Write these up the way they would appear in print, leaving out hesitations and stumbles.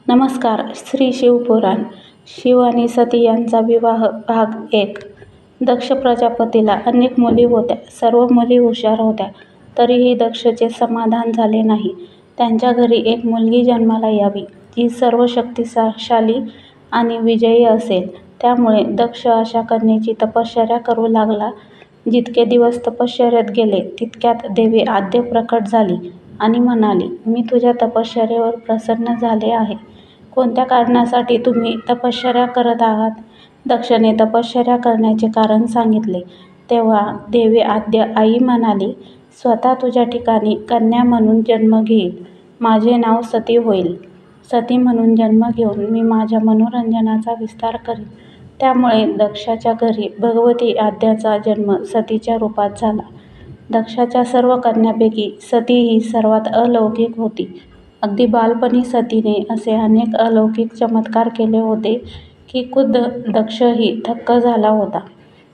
नमस्कार. श्री शिवपुराण. शिव आणि सती यांचा विवाह भाग 1. दक्ष प्रजापतीला अनेक मुली होत्या. सर्व मुली हुशार होत्या. तरीही दक्षचे समाधान झाले नाही. त्यांच्या घरी एक मुलगी जन्माला यावी, जी सर्व शक्तिशाली आणि विजयी असेल. त्यामुळे दक्ष अशा कन्येची तपश्चर्या करू लागला. जितके दिवस तपश्चर्येत गेले, तितक्यात देवी आद्य प्रकट झाली आणि म्हणाली, मी तुझ्या तपश्चर्येवर प्रसन्न झाले आहे. कोणत्या कारणासाठी तुम्ही तपश्चर्या करत आहात? दक्षने तपश्चर्या करण्याचे कारण सांगितले. तेव्हा देवी आद्य आई म्हणाली, स्वतः तुझ्या ठिकाणी कन्या म्हणून जन्म घेईल. माझे नाव सती होईल. सती म्हणून जन्म घेऊन मी माझ्या मनोरंजनाचा विस्तार करीन. त्यामुळे दक्षाच्या घरी भगवती आद्याचा जन्म सतीच्या रूपात झाला. दक्षाच्या सर्व कन्यांपैकी सती ही सर्वात अलौकिक होती. अगदी बालपणी सतीने असे अनेक अलौकिक चमत्कार केले होते की खुद्द दक्षही थक्क झाला होता.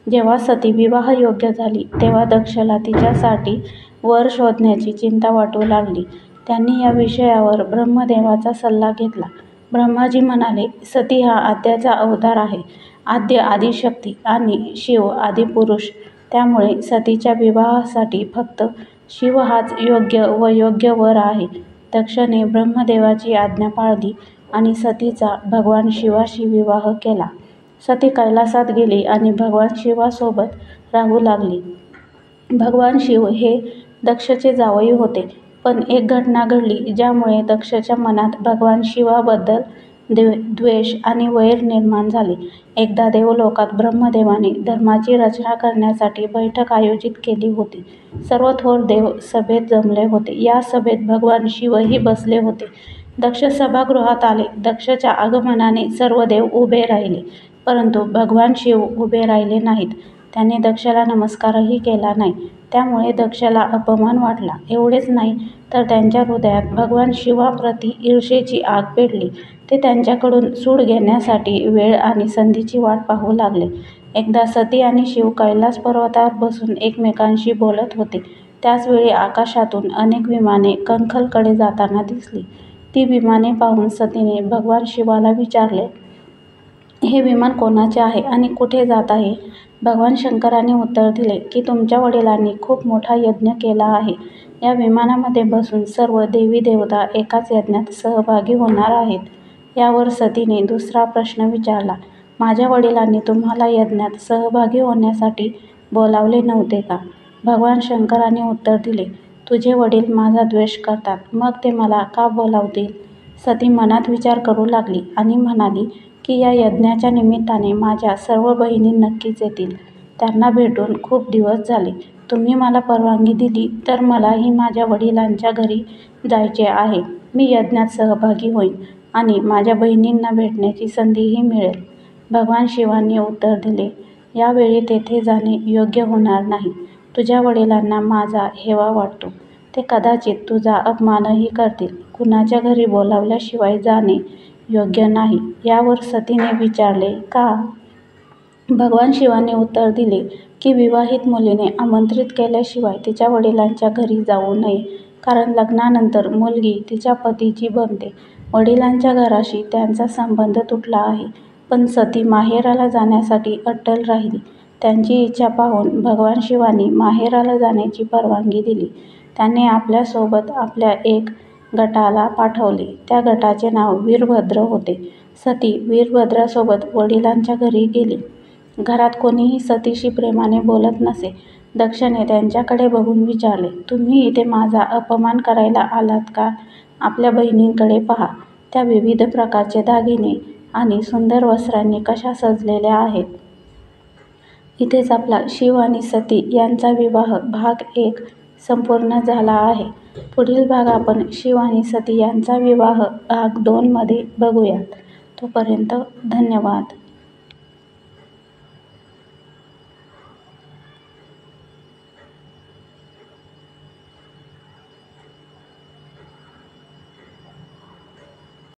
जेव्हा सती विवाहयोग्य झाली, तेव्हा दक्षला तिच्यासाठी वर शोधण्याची चिंता वाटू लागली. त्यांनी या विषयावर ब्रह्मदेवाचा सल्ला घेतला. ब्रह्माजी म्हणाले, सती हा आद्याचा अवतार आहे. आद्य आदिशक्ती आणि शिव आदिपुरुष. त्यामुळे सतीच्या विवाहासाठी फक्त शिव हाच योग्य व योग्य वर आहे. दक्षने ब्रह्मदेवाची आज्ञा पाळली आणि सतीचा भगवान शिवाशी विवाह केला. सती कैलासात गेली आणि भगवान शिवासोबत राहू लागली. भगवान शिव हे दक्षचे जावई होते. पण एक घटना घडली, ज्यामुळे दक्षच्या मनात भगवान शिवाबद्दल द्वेष आणि वैर निर्माण झाले. एकदा देवलोकात ब्रह्मदेवाने धर्माची रचना करण्यासाठी बैठक आयोजित केली होती. सर्व थोर देव सभेत जमले होते. या सभेत भगवान शिवही बसले होते. दक्ष सभागृहात आले. दक्षच्या आगमनाने सर्व देव उभे राहिले, परंतु भगवान शिव उभे राहिले नाहीत. त्याने दक्षला नमस्कारही केला नाही. त्यामुळे दक्षला अपमान वाटला. एवढेच नाही तर त्यांच्या हृदयात भगवान शिवाप्रती ईर्षेची आग पेटली. ते त्यांच्याकडून सूड घेण्यासाठी वेळ आणि संधीची वाट पाहू लागले. एकदा सती आणि शिव कैलास पर्वतावर बसून एकमेकांशी बोलत होते. त्याचवेळी आकाशातून अनेक विमाने कंखलकडे जाताना दिसली. ती विमाने पाहून सतीने भगवान शिवाला विचारले, हे विमान कोणाचे आहे आणि कुठे जात आहे? भगवान शंकराने उत्तर दिले की तुमच्या वडिलांनी खूप मोठा यज्ञ केला आहे. या विमानामध्ये बसून सर्व देवी देवता एकाच यज्ञात सहभागी होणार आहेत. यावर सतीने दुसरा प्रश्न विचारला, माझ्या वडिलांनी तुम्हाला यज्ञात सहभागी होण्यासाठी बोलावले नव्हते का? भगवान शंकराने उत्तर दिले, तुझे वडील माझा द्वेष करतात, मग ते मला का बोलावतील? सती मनात विचार करू लागली आणि म्हणाली की या यज्ञाच्या निमित्ताने माझ्या सर्व बहिणी नक्कीच येतील. त्यांना भेटून खूप दिवस झाले. तुम्ही मला परवानगी दिली तर मलाही माझ्या वडिलांच्या घरी जायचे आहे. मी यज्ञात सहभागी होईन आणि माझ्या बहिणींना भेटण्याची संधीही मिळेल. भगवान शिवांनी उत्तर दिले, यावेळी तेथे जाणे योग्य होणार नाही. तुझ्या वडिलांना माझा हेवा वाटतो. ते कदाचित तुझा अपमानही करतील. कुणाच्या घरी बोलावल्याशिवाय जाणे योग्य नाही. यावर सतीने विचारले, का? भगवान शिवाने उत्तर दिले की विवाहित मुलीने आमंत्रित केल्याशिवाय तिच्या वडिलांच्या घरी जाऊ नये, कारण लग्नानंतर मुलगी तिच्या पतीची बनते. वडिलांच्या घराशी त्यांचा संबंध तुटला आहे. पण सती माहेराला जाण्यासाठी अट्टल राहिली. त्यांची इच्छा पाहून भगवान शिवांनी माहेराला जाण्याची परवानगी दिली. त्याने आपल्यासोबत आपल्या एक गटाला पाठवले. त्या गटाचे नाव वीरभद्र होते. सती वीरभद्रासोबत वडिलांच्या घरी गेली. घरात कोणीही सतीशी प्रेमाने बोलत नसे. दक्षने त्यांच्याकडे बघून विचारले, तुम्ही इथे माझा अपमान करायला आलात का? आपल्या बहिणींकडे पहा. त्या विविध प्रकारचे दागिने आणि सुंदर वस्त्रांनी कशा सजलेल्या आहेत. इथेच आपला शिव आणि सती यांचा विवाह भाग 1 संपूर्ण झाला आहे. पुढील भाग आपण शिव आणि सती यांचा विवाह भाग 2 मध्ये बघूयात. तोपर्यंत धन्यवाद.